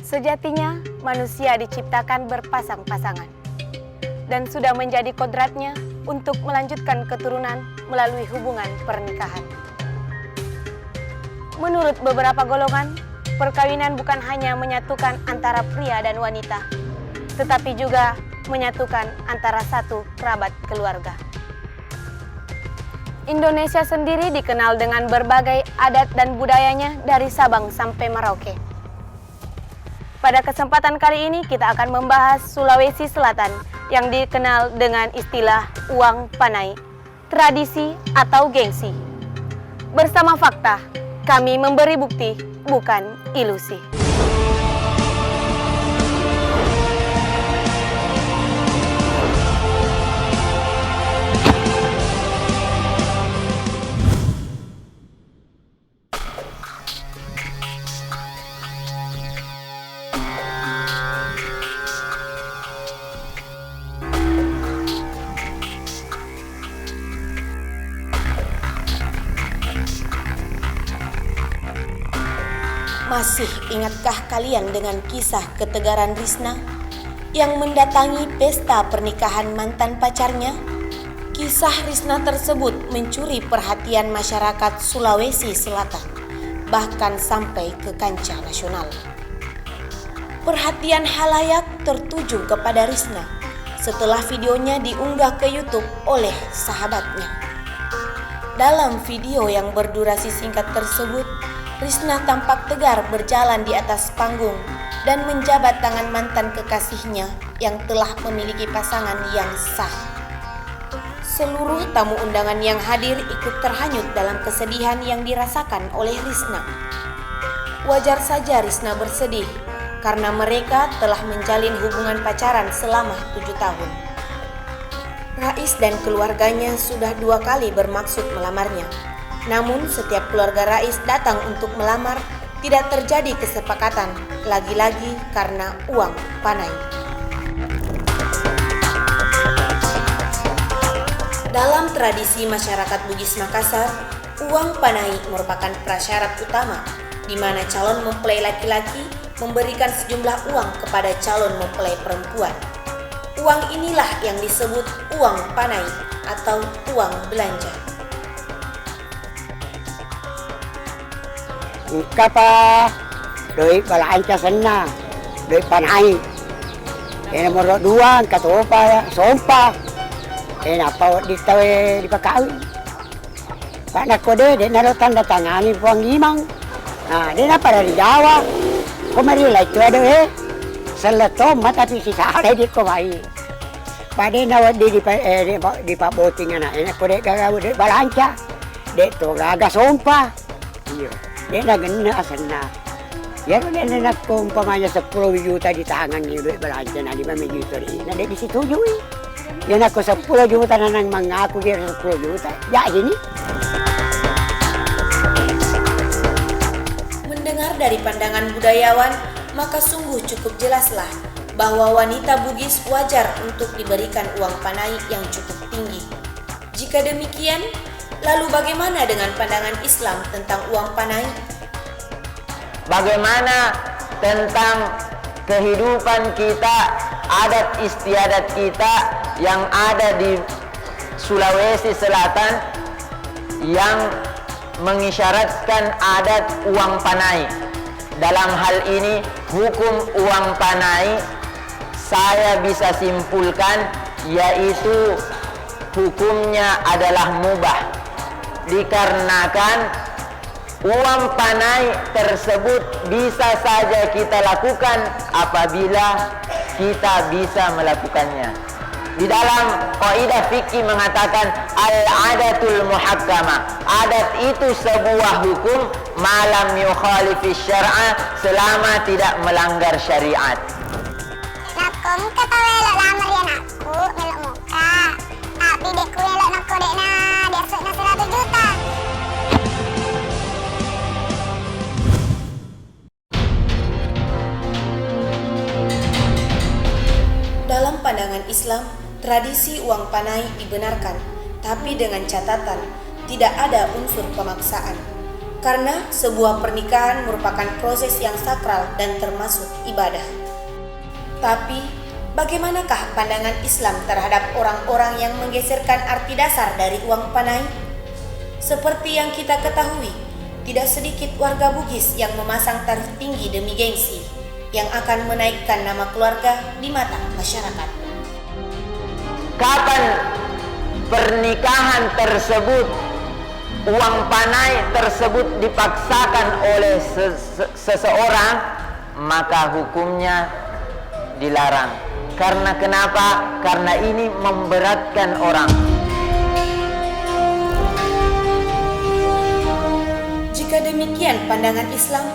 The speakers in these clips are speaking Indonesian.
Sejatinya, manusia diciptakan berpasang-pasangan dan sudah menjadi kodratnya untuk melanjutkan keturunan melalui hubungan pernikahan. Menurut beberapa golongan, perkawinan bukan hanya menyatukan antara pria dan wanita, tetapi juga menyatukan antara satu kerabat keluarga. Indonesia sendiri dikenal dengan berbagai adat dan budayanya dari Sabang sampai Merauke. Pada kesempatan kali ini kita akan membahas Sulawesi Selatan yang dikenal dengan istilah uang panai, tradisi atau gengsi. Bersama fakta, kami memberi bukti, bukan ilusi. Masih ingatkah kalian dengan kisah ketegaran Risna yang mendatangi pesta pernikahan mantan pacarnya? Kisah Risna tersebut mencuri perhatian masyarakat Sulawesi Selatan, bahkan sampai ke kancah nasional. Perhatian halayak tertuju kepada Risna setelah videonya diunggah ke YouTube oleh sahabatnya. Dalam video yang berdurasi singkat tersebut, Risna tampak tegar berjalan di atas panggung dan menjabat tangan mantan kekasihnya yang telah memiliki pasangan yang sah. Seluruh tamu undangan yang hadir ikut terhanyut dalam kesedihan yang dirasakan oleh Risna. Wajar saja Risna bersedih karena mereka telah menjalin hubungan pacaran selama 7 tahun. Rais dan keluarganya sudah 2 kali bermaksud melamarnya. Namun setiap keluarga Rais datang untuk melamar tidak terjadi kesepakatan, lagi-lagi karena uang panai. Dalam tradisi masyarakat Bugis Makassar, uang panai merupakan prasyarat utama di mana calon mempelai laki-laki memberikan sejumlah uang kepada calon mempelai perempuan. Uang inilah yang disebut uang panai atau uang belanja. Kapa duit balanja sana, duit panai. Nomor 2 katopa ya, sompa. Apa ditawe dipakawin. Pak nakode de naro tanda tangani puang imang. Nah, dia apa dari Jawa. Kemari lah itu ada seletom mata pisi sare di komai. Pada nawa di pak boting anak ini kode gagaw de balanja. De to gaga sompa. Iya. Dia na ganun na asan na. Yan na nanak ko umpamanya 10 juta di tangan ni duit belanja na 5 juta rin. Na di situ eh. Yan ako 10 juta na nang mangako dia 10 juta. Ya ini. Mendengar dari pandangan budayawan, maka sungguh cukup jelaslah bahwa wanita Bugis wajar untuk diberikan uang panai yang cukup tinggi. Jika demikian, lalu bagaimana dengan pandangan Islam tentang uang panai? Bagaimana tentang kehidupan kita, adat istiadat kita yang ada di Sulawesi Selatan yang mengisyaratkan adat uang panai. Dalam hal ini, hukum uang panai saya bisa simpulkan yaitu hukumnya adalah mubah. Dikarenakan uang panai tersebut bisa saja kita lakukan apabila kita bisa melakukannya. Di dalam kaidah fikih mengatakan al-adatul muhakkama. Adat itu sebuah hukum malam yukhalifis syar'a, selama tidak melanggar syariat. Nakom kata wela lamar ya nakku melok muka. Tapi dekku elok nak kodek na dia sok na 100 juta. Dalam pandangan Islam, tradisi uang panai dibenarkan, tapi dengan catatan tidak ada unsur pemaksaan. Karena sebuah pernikahan merupakan proses yang sakral dan termasuk ibadah. Tapi, bagaimanakah pandangan Islam terhadap orang-orang yang menggeserkan arti dasar dari uang panai? Seperti yang kita ketahui, tidak sedikit warga Bugis yang memasang tarif tinggi demi gengsi, yang akan menaikkan nama keluarga di mata masyarakat. Kapan pernikahan tersebut, uang panai tersebut dipaksakan oleh seseorang, maka hukumnya dilarang. Karena kenapa? Karena ini memberatkan orang. Jika demikian pandangan Islam,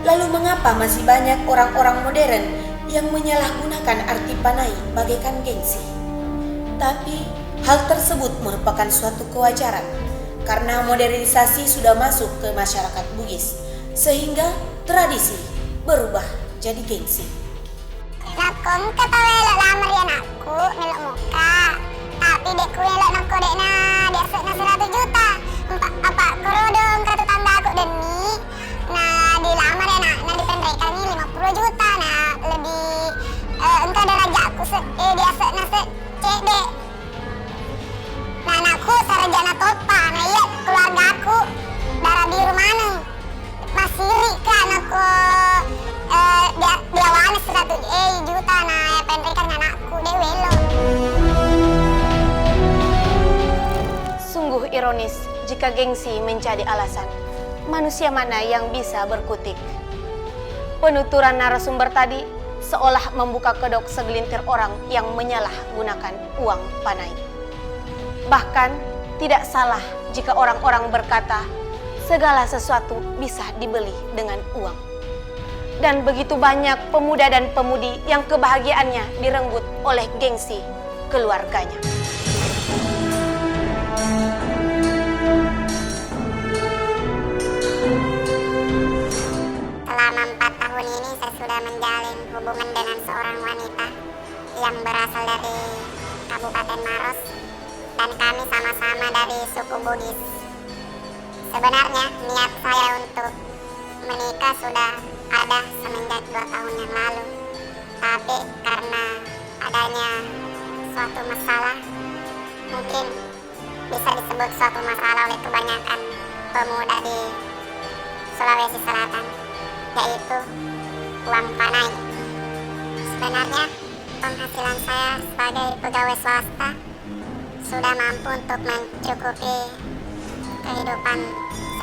lalu mengapa masih banyak orang-orang modern yang menyalahgunakan arti panai bagaikan gengsi? Tapi hal tersebut merupakan suatu kewajaran karena modernisasi sudah masuk ke masyarakat Bugis, sehingga tradisi berubah jadi gengsi. Nakom kata welok lamar ya nakku melok muka, tapi dekku welok nak kodek na dia sekna 100 juta. Apa kerodong kata tanda aku deni, nah dilamar ya nak, nah dipendekkan ni 50 juta, nah lebih engkau derajat aku dia sekna cek dek. Nah anakku sarjana topa, nah iya keluarga aku darah biru mana masih kan aku dia wanes 100 juta, nah ya pendekkan anakku dewelo. Sungguh ironis jika gengsi menjadi alasan. Manusia mana yang bisa berkutik? Penuturan narasumber tadi seolah membuka kedok segelintir orang yang menyalahgunakan uang panai. Bahkan tidak salah jika orang-orang berkata segala sesuatu bisa dibeli dengan uang. Dan begitu banyak pemuda dan pemudi yang kebahagiaannya direnggut oleh gengsi keluarganya. Selama 4 tahun ini saya sudah menjalin hubungan dengan seorang wanita yang berasal dari Kabupaten Maros, dan kami sama-sama dari suku Bugis. Sebenarnya niat saya untuk menikah sudah ada semenjak 2 tahun yang lalu, tapi karena adanya suatu masalah, mungkin bisa disebut suatu masalah oleh kebanyakan pemuda di Sulawesi Selatan, yaitu uang panai. Sebenarnya penghasilan saya sebagai pegawai swasta sudah mampu untuk mencukupi kehidupan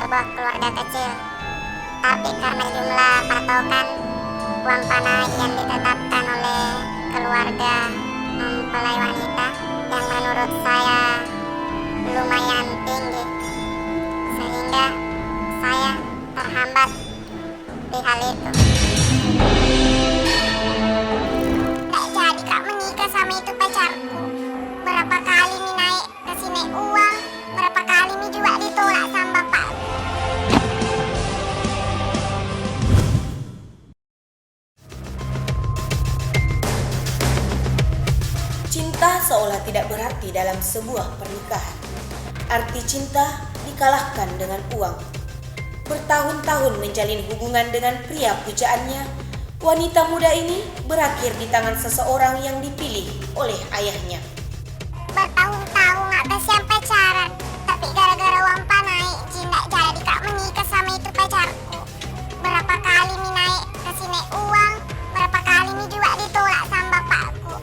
sebuah keluarga kecil. Tapi karena jumlah patokan uang panai yang ditetapkan oleh keluarga mempelai wanita yang menurut saya lumayan tinggi, sehingga saya terhambat di hal itu. Gak jadi kak menikah sama itu pacarku. Berapa kali nih naik ke sini uang, berapa kali nih juga ditolak sama bapak. Cinta seolah tidak berarti dalam sebuah pernikahan. Arti cinta dikalahkan dengan uang. Bertahun-tahun menjalin hubungan dengan pria pujaannya, wanita muda ini berakhir di tangan seseorang yang dipilih oleh ayahnya. Bertahun-tahun gak kasihan pacaran, tapi gara-gara uang panai, Cinta jadi kak menikah sama itu pacarku. Berapa kali nih naik ke sini uang, berapa kali nih juga ditolak sama bapakku.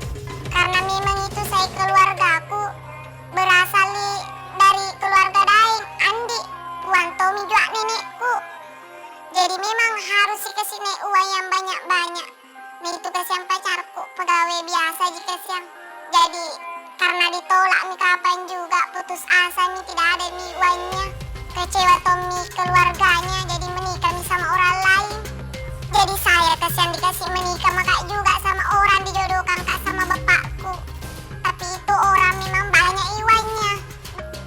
Karena memang itu saya keluargaku berasal dari keluarga daeng, Andi, Puan Tommy juga nenekku. Jadi memang harus ke sini uang yang banyak-banyak. Nah itu kasihan pacarku, pegawai biasa jika siang. Jadi karena ditolak nih kapan juga putus asa nih tidak ada nih uangnya. Kecewa Tommy keluarganya jadi menikah nih sama orang lain. Jadi saya kasihan dikasih menikah maka juga sama orang dijodohkan kak sama bapakku. Tapi itu orang memang banyak uangnya.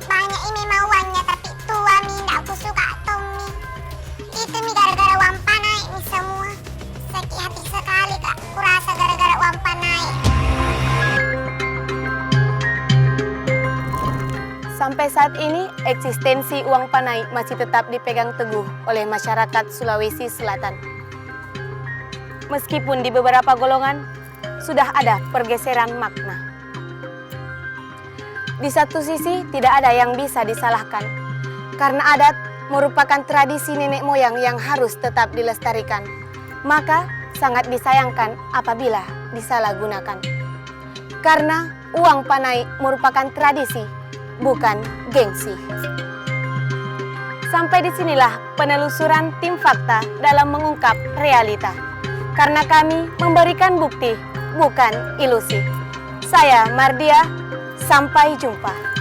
Banyak ini memang uangnya tapi tua nih tidak aku suka Tommy. Itu nih gara-gara uang panai nih semua. Sakit hati sekali kak, kurasa gara-gara uang panai. Sampai saat ini, eksistensi uang panai masih tetap dipegang teguh oleh masyarakat Sulawesi Selatan. Meskipun di beberapa golongan sudah ada pergeseran makna. Di satu sisi, tidak ada yang bisa disalahkan, karena adat merupakan tradisi nenek moyang yang harus tetap dilestarikan. Maka, sangat disayangkan apabila disalahgunakan. Karena uang panai merupakan tradisi, bukan gengsi. Sampai disinilah penelusuran tim fakta dalam mengungkap realita. Karena kami memberikan bukti, bukan ilusi. Saya Mardia, sampai jumpa.